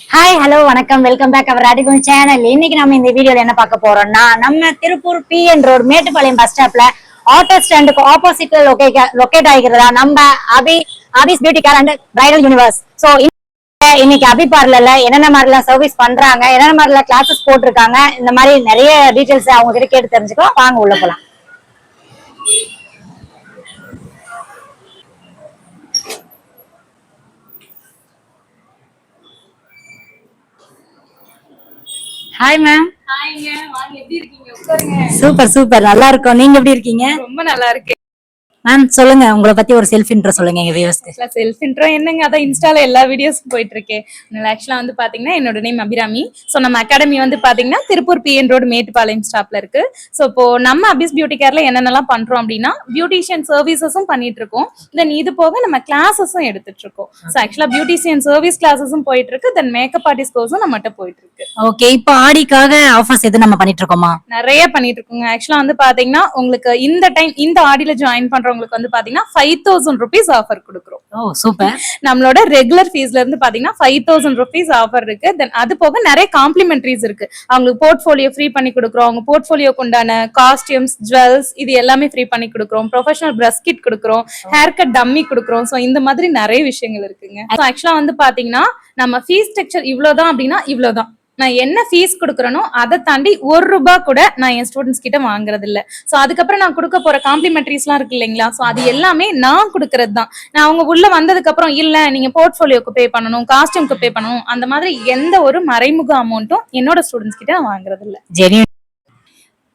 Hi hello வணக்கம் welcome back our ராதிகுன் channel. இன்னைக்கு நம்ம இந்த வீடியோல என்ன பார்க்க போறோம்னா, நம்ம Tiruppur PN road Mettupalayam bus ஸ்டாப்ல ஆட்டோ ஸ்டாண்டுக்கு ஆப்போசிட்ல லொகேட் ஆகிக்கிறதா நம்ம Abi's beauty care and bridal universe. So இன்னைக்கு அபி பார்லர்ல என்னென்ன மாதிரிலாம் சர்வீஸ் பண்றாங்க, என்னென்ன மாதிரிலாம் கிளாஸஸ் போட்டிருக்காங்க, இந்த மாதிரி நிறைய டீடைல்ஸ் அவங்க கிட்ட கேட்டு தெரிஞ்சுக்கலாம். வாங்க உள்ள போலாம். Hi ma'am. ஹாய்ங்க, வாங்க. எப்படி இருக்கீங்க? உட்காருங்க. சூப்பர் சூப்பர், நல்லா இருக்கும். நீங்க எப்படி இருக்கீங்க? ரொம்ப நல்லா இருக்கு. மேம் சொல்லுங்க, உங்களை பத்தி ஒரு செல்ஃப் இன்ட்ரோ சொல்லுங்க எங்க வியூவர்ஸ்க்கு. செல்ஃப் இன்ட்ரோ என்னங்க, அதான் இன்ஸ்டால எல்லா வீடியோஸும் போயிட்டு இருக்கேன். ஆக்சுவலா வந்து பாத்தீங்கன்னா என்னோட நேம் அபிராமி. ஸோ நம்ம அகாடமி வந்து பாத்தீங்கன்னா திருப்பூர் PN ரோடு மேட்டுப்பாளையம் ஸ்டாப்ல இருக்கு. ஸோ இப்போ நம்ம அபிஸ் பியூட்டி கேர்ல என்னென்னலாம் பண்றோம் அப்படின்னா, பியூட்டிஷியன் சர்வீசஸும் பண்ணிட்டு இருக்கோம். தென் இது போக நம்ம கிளாஸஸும் எடுத்துட்டு இருக்கோம். ஸோ ஆக்சுவலா பியூட்டிஷியன் சர்வீஸ் கிளாஸஸும் போயிட்டு இருக்கு. தென் மேக்கப் ஆர்டிஸ்ட் கோர்ஸும் நம்மகிட்ட போயிட்டு இருக்கு. ஓகே, இப்போ ஆடிக்காக ஆஃபர்ஸ் எது நம்ம பண்ணிட்டு இருக்கோமா? நிறைய பண்ணிட்டு இருக்கோங்க. ஆக்சுவலா வந்து பாத்தீங்கன்னா உங்களுக்கு இந்த டைம் இந்த ஆடியில ஜாயின் பண்றவங்களுக்கு வந்து பாத்தீங்கன்னா 5000 rupees ஆஃபர் கொடுக்குறோம். ஓ சூப்பர். நம்மளோட ரெகுலர் ஃபீஸ்ல இருந்து பாத்தீங்கன்னா 5000 rupees ஆஃபர் இருக்கு. தென் அது போக நிறைய காம்ப்ளிமெண்டரிஸ் இருக்கு. அவங்களுக்கு போர்ட்ஃபோலியோ ஃப்ரீ பண்ணி கொடுக்குறோம். அவங்க போர்ட்ஃபோலியோக்கு உண்டான காஸ்டியூம்ஸ், ஜுவல்ஸ் இது எல்லாமே ஃப்ரீ பண்ணி கொடுக்குறோம். ப்ரொஃபஷனல் பிரஷ் கிட் கொடுக்குறோம். ஹேர் கட் டம்மி கொடுக்குறோம். ஸோ இந்த மாதிரி நிறைய விஷயங்கள் இருக்குங்க. ஆக்சுவலா வந்து பாத்தீங்கன்னா நம்ம ஃபீஸ் ஸ்ட்ரக்சர் இவ்வளவுதான் அப்படின்னா இவ்வளவுதான். நான் என்ன ஃபீஸ் கொடுக்குறேனோ அதை தாண்டி ₹1 கூட நான் என் ஸ்டூடெண்ட்ஸ் கிட்ட வாங்குறது இல்ல. ஸோ அதுக்கப்புறம் நான் கொடுக்க போற காம்ப்ளிமெண்டரிஸ் எல்லாம் இருக்கு இல்லைங்களா, ஸோ அது எல்லாமே நான் கொடுக்கறது தான். நான் அவங்க உள்ள வந்ததுக்கு அப்புறம் இல்ல நீங்க போர்ட்ஃபோலியோக்கு பே பண்ணணும், காஸ்டியூம்க்கு பே பண்ணணும், அந்த மாதிரி எந்த ஒரு மறைமுக அமௌண்ட்டும் என்னோட ஸ்டூடெண்ட்ஸ் கிட்ட நான் வாங்குறது இல்ல.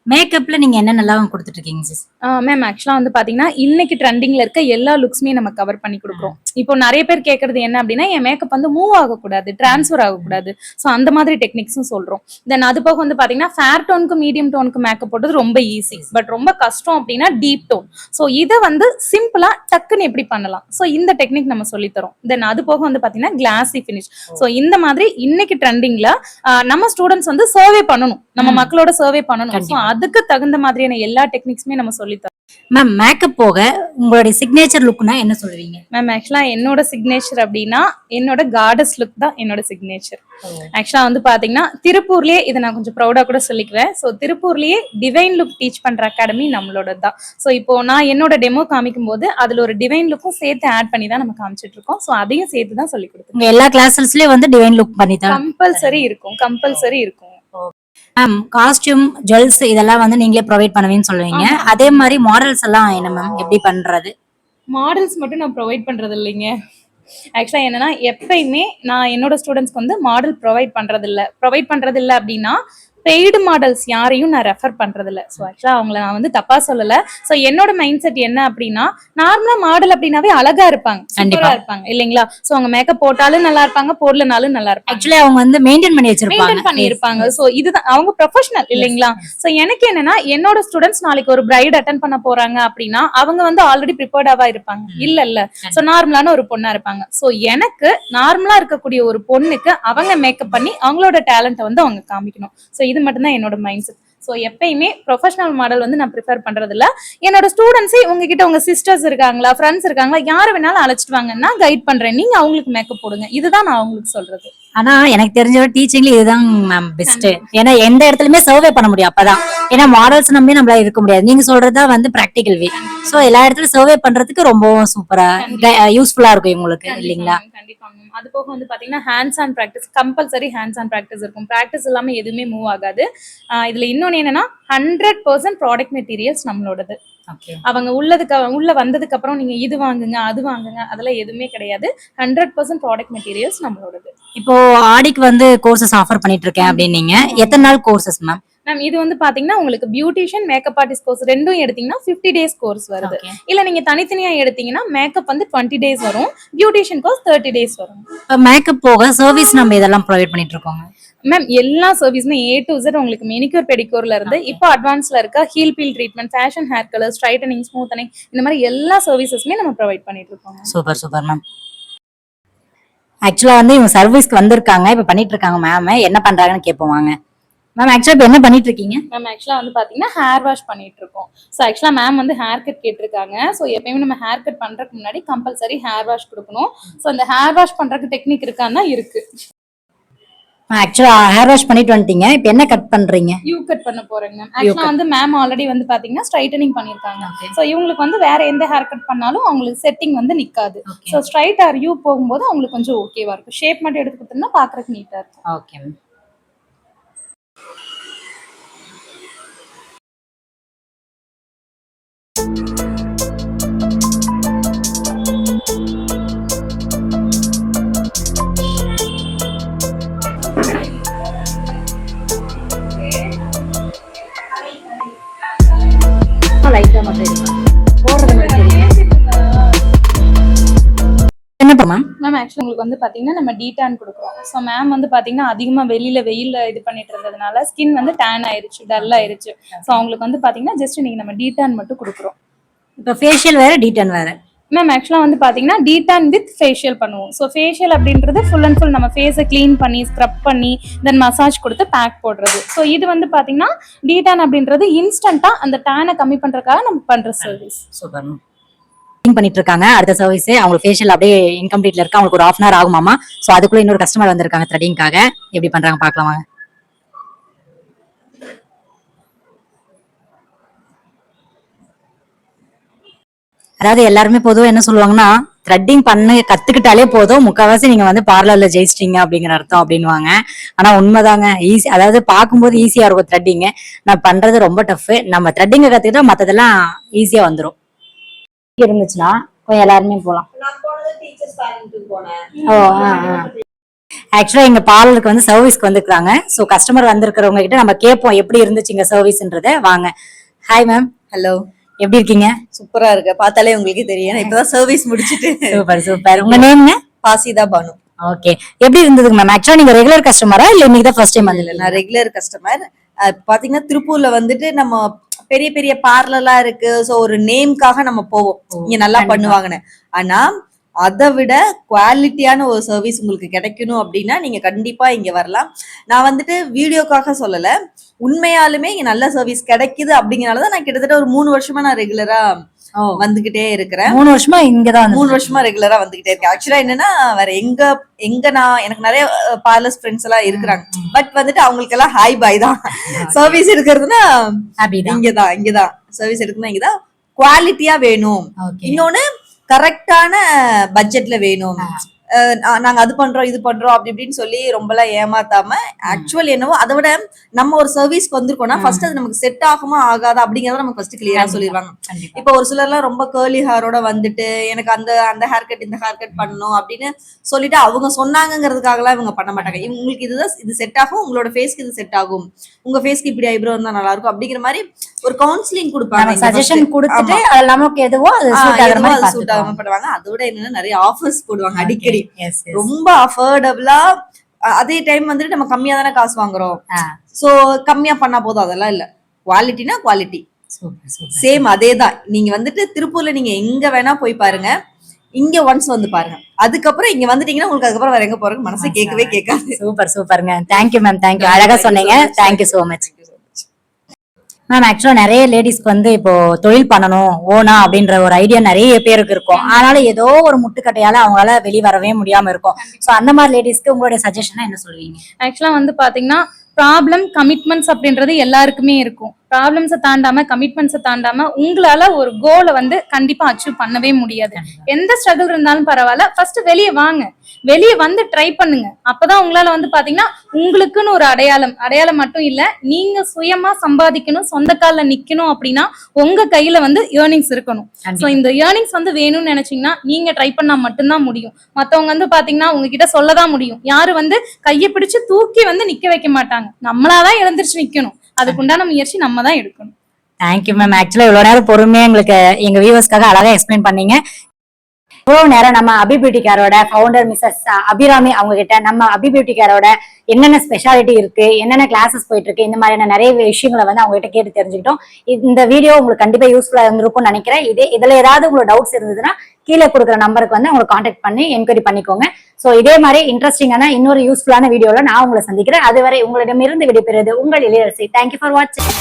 மேக்கப்ல நீங்க என்னென்னலாம் கொடுத்துட்டு இருக்கீங்க சிஸ்? மேம் ஆக்சுவலா வந்து பாத்தீங்கன்னா இன்னைக்கு ட்ரெண்டிங்ல இருக்க எல்லா லுக்ஸுமே நம்ம கவர் பண்ணி கொடுக்குறோம். இப்போ நிறைய பேர் கேட்கறது என்ன அப்படின்னா, என் மேக்கப் வந்து மூவ் ஆகக்கூடாது, டிரான்ஸ்ஃபர் ஆகக்கூடாது. ஸோ அந்த மாதிரி டெக்னிக்ஸும் சொல்றோம். தென் அது போக வந்து பாத்தீங்கன்னா ஃபேர் டோனுக்கு மீடியம் டோனுக்கு மேக்கப் போடுறது ரொம்ப ஈஸி. பட் ரொம்ப கஷ்டம் அப்படின்னா டீப் டோன். ஸோ இதை வந்து சிம்பிளா டக்குன்னு எப்படி பண்ணலாம், ஸோ இந்த டெக்னிக் நம்ம சொல்லித்தரோம். தென் அது போக வந்து பாத்தீங்கன்னா கிளாசி ஃபினிஷ். ஸோ இந்த மாதிரி இன்னைக்கு ட்ரெண்டிங்ல நம்ம ஸ்டூடெண்ட்ஸ் வந்து சர்வே பண்ணணும், நம்ம மக்களோட சர்வே பண்ணணும். ஸோ அதுக்கு தகுந்த மாதிரியான எல்லா டெக்னிக்ஸுமே நம்ம சொல்லித்தரோம். மேம் மேக்கப் போக உங்களுடைய சிக்னேச்சர் லுக்னா என்ன சொல்லுவீங்க? மேம் ஆக்சுவலா என்னோட சிக்னேச்சர் அப்படின்னா என்னோட காடஸ் லுக் தான் என்னோட சிக்னேச்சர். ஆக்சுவலா வந்து பாத்தீங்கன்னா திருப்பூர்லயே இதை நான் கொஞ்சம் ப்ரௌடா கூட சொல்லிக்குவேன். ஸோ திருப்பூர்லயே டிவைன் லுக் டீச் பண்ற அகாடமி நம்மளோட தான். ஸோ இப்போ நான் என்னோட டெமோ காமிக்கும் போது அதுல ஒரு டிவைன் லுக்கும் சேர்த்து ஆட் பண்ணி தான் நம்ம காமிச்சிட்டு இருக்கோம். ஸோ அதையும் சேர்த்து தான் சொல்லி கொடுத்துருக்கோம். எல்லா கிளாஸஸ்லயும் வந்து டிவைன் லுக் பண்ணி தான் கம்பல்சரி இருக்கும், கம்பல்சரி இருக்கும். மேம் காஸ்டியூம், ஜுவல்ஸ் இதெல்லாம் வந்து நீங்களே ப்ரொவைட் பண்ணுவீங்கன்னு சொல்லுவீங்க. அதே மாதிரி மாடல்ஸ் எல்லாம் என்ன மேம் எப்படி பண்றது? மாடல்ஸ் மட்டும் நான் ப்ரொவைட் பண்றது இல்லைங்க. ஆக்சுவலா என்னன்னா எப்பயுமே நான் என்னோட ஸ்டூடெண்ட்ஸ்க்கு வந்து மாடல் ப்ரொவைட் பண்றது இல்ல அப்படின்னா பெய்டு மாடல்ஸ் யாரையும் நான் ரெஃபர் பண்றது இல்ல. ஸோ ஆக்சுவலா அவங்கள நான் வந்து தப்பா சொல்லல. ஸோ என்னோட மைண்ட் செட் என்ன அப்படின்னா, நார்மலா மாடல் அப்படின்னாவே அழகா இருப்பாங்க, கண்டிப்பா இருப்பாங்க இல்லைங்களா. ஸோ அவங்க மேக்கப் போட்டாலும் நல்லா இருப்பாங்க, போடலனாலும் நல்லா இருப்பாங்க. ஆக்சுவலி அவங்க வந்து மெயின்டைன் பண்ணி இருப்பாங்க. ஸோ இதுதான் அவங்க ப்ரொஃபஷனல் இல்லைங்களா. ஸோ எனக்கு என்னன்னா என்னோட ஸ்டூடெண்ட்ஸ் நாளைக்கு ஒரு பிரைட் அட்டென்ட் பண்ண போறாங்க அப்படின்னா அவங்க வந்து ஆல்ரெடி ப்ரிப்பேர்டாவா இருப்பாங்க இல்ல. ஸோ நார்மலான ஒரு பொண்ணா இருப்பாங்க. ஸோ எனக்கு நார்மலா இருக்கக்கூடிய ஒரு பொண்ணுக்கு அவங்க மேக்கப் பண்ணி அவங்களோட டேலண்ட்டை வந்து அவங்க காமிக்கணும். ஸோ இது மட்டும்தான் என்னோட மைண்ட் செட். ஸோ எப்பயுமே ப்ரொஃபஷனல் மாடல் வந்து நான் ப்ரிஃபர் பண்றது இல்ல. என்னோட ஸ்டூடெண்ட்ஸே உங்ககிட்ட உங்க சிஸ்டர்ஸ் இருக்காங்களா, ஃப்ரெண்ட்ஸ் இருக்காங்களா, யாரு வேணாலும் அழைச்சிட்டு வாங்க, நான் கைட் பண்றேன், நீங்க அவங்களுக்கு மேக்கப் போடுங்க, இதுதான் நான் அவங்களுக்கு சொல்றது. ஆனா எனக்கு தெரிஞ்ச டீச்சிங்ல இதுதான் மேம் பெஸ்ட். ஏன்னா எந்த இடத்துலயுமே சர்வே பண்ண முடியும் அப்பதான். ஏன்னா மாடல்ஸ் நம்பி நம்மளால இருக்க முடியாது. நீங்க சொல்றதா வந்து பிராக்டிகல் வே. சோ எல்லா இடத்துலயும் சர்வே பண்றதுக்கு ரொம்ப சூப்பரா யூஸ்ஃபுல்லா இருக்கும் உங்களுக்கு இல்லீங்களா? கண்டிப்பா மேம். அது போக வந்து பாத்தீங்கன்னா hands on practice, compulsory hands on practice இருக்கும். பிராக்டிஸ் இல்லாம எதுவுமே மூவ் ஆகாது. இதுல இன்னொன்னு என்னன்னா 100% ப்ராடக்ட் மெட்டீரியல்ஸ் நம்மளோடது. அவங்க உள்ள வந்ததுக்கு அப்புறம் நீங்க இது வாங்குங்க அது வாங்குங்க அதெல்லாம் எதுவுமே கிடையாது. 100% ப்ராடக்ட் மெட்டீரியல்ஸ் நம்மளோடது. இப்போ ஆடிக்கு வந்து கோர்சஸ் ஆஃபர் பண்ணிட்டு இருக்கேன் அப்படின்னீங்க. எத்தனை நாள் கோர்சஸ் மேம்? மேம் இது வந்து பாத்தீங்கன்னா உங்களுக்கு பியூட்டிஷியன், மேக்கப் ஆர்டிஸ்ட் கோர்ஸ் ரெண்டும் எடுத்தீங்கன்னா 50 days கோர்ஸ் வருது. இல்ல நீங்க தனித்தனியா எடுத்தீங்கன்னா மேக்கப் வந்து 20 days வரும், பியூட்டிஷியன் கோர்ஸ் 30 days வரும். மேக்கப் போக சர்வீஸ் நம்ம இதெல்லாம் ப்ரொவைட் பண்ணிட்டு இருக்கோங்க மேம். எல்லா சர்வீஸுமே A to Z உங்களுக்கு மெனிக்யூர் பெடிக்யூர்ல இருந்து இப்போ அட்வான்ஸ்ல இருக்க heel peel treatment, fashion hair colour, straightening, smoothening, இந்த மாதிரி எல்லா சர்வீசஸுமே நம்ம ப்ரொவைட் பண்ணிட்டு இருக்கோம். Super super ma'am. ஆக்சுவலா வந்து இவங்க சர்வீஸ்க்கு வந்திருக்காங்க, இப்ப பண்ணிட்டு இருக்காங்க மேம். என்ன பண்றாங்கன்னு கேட்போம் வாங்க. மேம் ஆக்சுவலா இப்ப என்ன பண்ணிட்டு இருக்கீங்க? மேம் ஆக்சுவலா வந்து பாத்தீங்கன்னா ஹேர் வாஷ் பண்ணிட்டு இருக்கோம். ஸோ ஆக்சுவலா மேம் வந்து ஹேர் கட் கேட்டிருக்காங்க. ஸோ எப்பயுமே நம்ம ஹேர் கட் பண்றதுக்கு முன்னாடி கம்பல்சரி ஹேர் வாஷ் கொடுக்கணும். ஸோ அந்த ஹேர் வாஷ் பண்றதுக்கு டெக்னிக் இருக்கான்னா இருக்கு. ஆக்சுவலா ஹேர் வாஷ் பண்ணிட்டு வந்துட்டீங்க, இப்போ என்ன கட் பண்றீங்க? யூ கட் பண்ண போறேங்க மேம். ஆக்சுவலா வந்து மேம் ஆல்ரெடி வந்து பாத்தீங்கன்னா ஸ்ட்ரைட்டனிங் பண்ணிருக்காங்க. சோ இவங்களுக்கு வந்து வேற எந்த ஹேர் கட் பண்ணாலும் அவங்களுக்கு செட்டிங் வந்து நிக்காது. சோ ஸ்ட்ரைட் ஆர் யூ போகும்போது அவங்களுக்கு கொஞ்சம் ஓகேவா இருக்கும். ஷேப் மட்டும் எடுத்து கொடுத்தோம்னா பாக்குறதுக்கு நீட்டா இருக்கும். ஓகே. லைட்டா மட்டும் போடுறது மட்டும் தெரியும். என்ன மேம்? மேம் ஆக்சுவலி உங்களுக்கு வந்து பாத்தீங்கன்னா நம்ம டீடான் கொடுக்குறோம். ஸோ மேம் வந்து பாத்தீங்கன்னா அதிகமா வெயில்ல இது பண்ணிட்டு இருந்ததுனால ஸ்கின் வந்து டேன் ஆயிருச்சு, டல் ஆயிருச்சு. ஸோ அவங்களுக்கு வந்து பாத்தீங்கன்னா ஜஸ்ட் இன்னைக்கு நம்ம டீடான் மட்டும் கொடுக்குறோம். இப்போ ஃபேஷியல் வேற டீடான் வேற. மேம் ஆக்சுவலா வந்து பாத்தீங்கன்னா டீடான் வித் ஃபேஷியல் பண்ணுவோம். ஸோ ஃபேஷியல் அப்படின்றது ஃபுல் அண்ட் ஃபுல் நம்ம ஃபேஸை கிளீன் பண்ணி ஸ்க்ரப் பண்ணி தென் மசாஜ் கொடுத்து பேக் போடுறது. ஸோ இது வந்து பாத்தீங்கன்னா டீடான் அப்படின்றது இன்ஸ்டன்டா அந்த டேனை கம்மி பண்றதுக்காக நம்ம பண்ற சர்வீஸ். சூப்பர். பண்ணிட்டு இருக்காங்க. அடுத்த சர்வீஸ் அவங்களுக்கு ஃபேஷியல் அப்படியே இன்கம்ப்ளீட்ல இருக்கு. அவங்களுக்கு ஒரு 1/2 hour ஆகுமாமா. சோ அதுக்குள்ள இன்னொரு கஸ்டமர் வந்திருக்காங்க த்ரெடிங்காக. எப்படி பண்றாங்க பார்க்கலாம். அதாவது எல்லாருமே பொதுவா என்ன சொல்லுவாங்கன்னா, த்ரெட்டிங் பண்ண கத்துக்கிட்டாலே போதும், முக்கால்வாசி நீங்க வந்து பார்லர்ல ஜெயிச்சிட்டீங்க அப்படிங்கிற அர்த்தம் அப்படின்னுவாங்க. ஆனா உண்மைதாங்க. ஈஸி, அதாவது பார்க்கும்போது ஈஸியா இருக்கும் த்ரெட்டிங். நான் பண்றது ரொம்ப டஃப். நம்ம த்ரெட்டிங்க கத்துக்கிட்டா மத்ததெல்லாம் ஈஸியா வந்துரும். இருந்துச்சுன்னா கொஞ்சம் எல்லாருமே போலாம். ஆக்சுவலா எங்க பார்லருக்கு வந்து சர்வீஸ்க்கு வந்துருக்காங்க. சோ கஸ்டமர் வந்திருக்கிறவங்க கிட்ட நம்ம கேட்போம் எப்படி இருந்துச்சுங்க சர்வீஸ்ன்றத. வாங்க. Hi ma'am. ஹலோ, எப்படி இருக்கீங்க? சூப்பரா இருக்கு. பார்த்தாலே உங்களுக்கு தெரியும். நான் இப்பதான் சர்வீஸ் முடிச்சிட்டு. Super super. உங்க நேம்ங்க? பாசிதா பானு. ஓகே. எப்படி இருந்ததுங்க மேம்? ஆக்சுவலா நீங்க ரெகுலர் கஸ்டமரா இல்ல இன்னைக்கு தான் ஃபர்ஸ்ட் டைம் வந்தீங்க? நான் ரெகுலர் கஸ்டமர். பாத்தீங்கன்னா திருப்பூர்ல வந்துட்டு நம்ம பெரிய பெரிய பார்லர்லாம் இருக்கு. சோ ஒரு நேம்காக நம்ம போவோம், இங்க நல்லா பண்ணுவாங்கன்னு. ஆனா அதை விட குவாலிட்டியான ஒரு சர்வீஸ் உங்களுக்கு கிடைக்கணும் அப்படின்னா நீங்க கண்டிப்பா இங்க வரலாம். நான் வந்துட்டு வீடியோக்காக சொல்லல, உண்மையாலுமே இங்க நல்ல சர்வீஸ் கிடைக்குது அப்படிங்கறதுனாலதான் நான் கிட்டத்தட்ட ஒரு 3 வருஷமா நான் ரெகுலரா வந்துகிட்டே இருக்கிறேன். 3 வருஷமா இங்கதான் 3 வருஷமா ரெகுலரா வந்துகிட்டே இருக்கேன். ஆக்சுவலா என்னன்னா வேற எங்க நான் எனக்கு நிறைய பார்லர்ஸ் ஃப்ரெண்ட்ஸ் எல்லாம் இருக்கிறாங்க. பட் வந்துட்டு அவங்களுக்கு எல்லாம் ஹாய் பாய் தான். சர்வீஸ் எடுக்கிறதுனா இங்கதான் சர்வீஸ் எடுக்கணும். இங்கதான் குவாலிட்டியா வேணும். இன்னொன்னு கரெக்டான பட்ஜெட்ல வேணும். நாங்க அது பண்றோம் இது பண்றோம் அப்படி இப்படின்னு சொல்லி ரொம்ப எல்லாம் ஏமாத்தாம ஆக்சுவல் என்னவோ அதை விட நம்ம ஒரு சர்வீஸ்க்கு வந்திருக்கோம்னா ஃபர்ஸ்ட் அது நமக்கு செட் ஆகுமா ஆகாதா அப்படிங்கறத நமக்கு ஃபர்ஸ்ட் கிளியரா சொல்லிடுவாங்க. இப்ப ஒரு சிலர் எல்லாம் ரொம்ப கேர்லி ஹேரோட வந்துட்டு எனக்கு அந்த ஹேர் கட் இந்த ஹேர் கட் பண்ணணும் அப்படின்னு சொல்லிட்டு அவங்க சொன்னாங்கிறதுக்காக எல்லாம் இவங்க பண்ண மாட்டாங்க. உங்களுக்கு இது செட் ஆகும், உங்களோட ஃபேஸ்க்கு இது செட் ஆகும், உங்க ஃபேஸ்க்கு இப்படி ஐப்ரோ இருந்தா நல்லா இருக்கும் அப்படிங்கிற மாதிரி ஒரு கவுன்சிலிங் கொடுப்பாங்க, சஜஷன் கொடுத்துட்டு அது நமக்கு எதுவோ அது சூட் ஆகாம பண்ணுவாங்க. அதோட என்னன்னா நிறைய ஆஃபர்ஸ் போடுவாங்க அடிக்கடி, ரொம்ப அஃபோர்டபுளா. அதே டைம் வந்துட்டு நம்ம கம்மியா தானே காசு வாங்குறோம், சோ கம்மியா பண்ணா போதும். அதெல்லாம் இல்ல, குவாலிட்டினா குவாலிட்டி சேம் அதேதான். நீங்க வந்துட்டு திருப்பூர்ல நீங்க எங்க வேணா போய் பாருங்க, இங்க ஒன்ஸ் வந்து பாருங்க, அதுக்கப்புறம் இங்க வந்துட்டீங்கன்னா உங்களுக்கு அதுக்கப்புறம் வேற எங்க போறதுக்கு மனசு கேட்கவே கேட்காது. சூப்பர் சூப்பருங்க. Thank you ma'am, thank you. அழகா சொன்னீங்க. Thank you so much ma'am. ஆக்சுவலா நிறைய லேடிஸ்க்கு வந்து இப்போ தொழில் பண்ணணும் ஓனா அப்படின்ற ஒரு ஐடியா நிறைய பேருக்கு இருக்கும். அதனால ஏதோ ஒரு முட்டுக்கட்டையால அவங்களால வெளியே வரவே முடியாம இருக்கும். சோ அந்த மாதிரி லேடிஸ்க்கு உங்களுடைய சஜஷனா என்ன சொல்லுவீங்க? ஆக்சுவலா வந்து பாத்தீங்கன்னா ப்ராப்ளம் கமிட்மெண்ட்ஸ் அப்படின்றது எல்லாருக்குமே இருக்கும். ப்ராப்ளம்ஸை தாண்டாம கமிட்மெண்ட்ஸை தாண்டாம உங்களால ஒரு கோலை வந்து கண்டிப்பா அச்சீவ் பண்ணவே முடியாது. எந்த ஸ்ட்ரகிள் இருந்தாலும் பரவாயில்ல, ஃபர்ஸ்ட் வெளியே வாங்க, வெளியே வந்து ட்ரை பண்ணுங்க. அப்பதான் உங்களால வந்து பாத்தீங்கன்னா உங்களுக்குன்னு ஒரு அடையாளம் மட்டும் இல்ல, நீங்க சுயமா சம்பாதிக்கணும், சொந்த கால்ல நிக்கணும் அப்படின்னா உங்க கையில வந்து ஏர்னிங்ஸ் இருக்கணும். சோ இந்த ஏர்னிங்ஸ் வந்து வேணும்னு நினைச்சீங்கன்னா நீங்க ட்ரை பண்ணா மட்டும்தான் முடியும். மத்தவங்க வந்து பாத்தீங்கன்னா உங்ககிட்ட சொல்லதான் முடியும். யாரு வந்து கையை பிடிச்சு தூக்கி வந்து நிக்க வைக்க மாட்டாங்க, நம்மளாதான் எழுந்திரிச்சு நிக்கணும். அதுக்குண்டான முயற்சி நம்ம தான் எடுக்கணும். Thank you ma'am. ஆக்சுவலா இவ்வளவு நேரம் பொறுமையா எங்களுக்கு எங்க வியூவர்ஸ்க்காக அழகா எக்ஸ்பிளைன் பண்ணீங்க. இவ்வளவு நேரம் நம்ம அபி பியூட்டி கேரோட ஃபவுண்டர் மிஸ்ஸஸ் அபிராமி அவங்க கிட்ட நம்ம அபி பியூட்டி கேரோட என்னென்ன ஸ்பெஷாலிட்டி இருக்கு, என்னென்ன கிளாஸஸ் போயிட்டு இருக்கு, இந்த மாதிரியான நிறைய விஷயங்களை வந்து அவங்க கிட்ட கேட்டு தெரிஞ்சுக்கிட்டோம். இந்த வீடியோ உங்களுக்கு கண்டிப்பா யூஸ்ஃபுல்லா இருந்திருக்கும்னு நினைக்கிறேன். இதுல ஏதாவது உங்களுக்கு டவுட்ஸ் இருந்ததுன்னா கீழே கொடுக்குற நம்பருக்கு வந்து உங்களுக்கு கான்டாக்ட் பண்ணி என்கொயரி பண்ணிக்கோங்க. சோ இதே மாதிரி இன்ட்ரெஸ்டிங்கான இன்னொரு யூஸ்ஃபுல்லான வீடியோல நான் உங்களை சந்திக்கிறேன். அதுவரை உங்களிடமிருந்து விடைபெறுவது உங்கள் இளையரசி. தேங்க்யூ ஃபார் வாட்சிங்.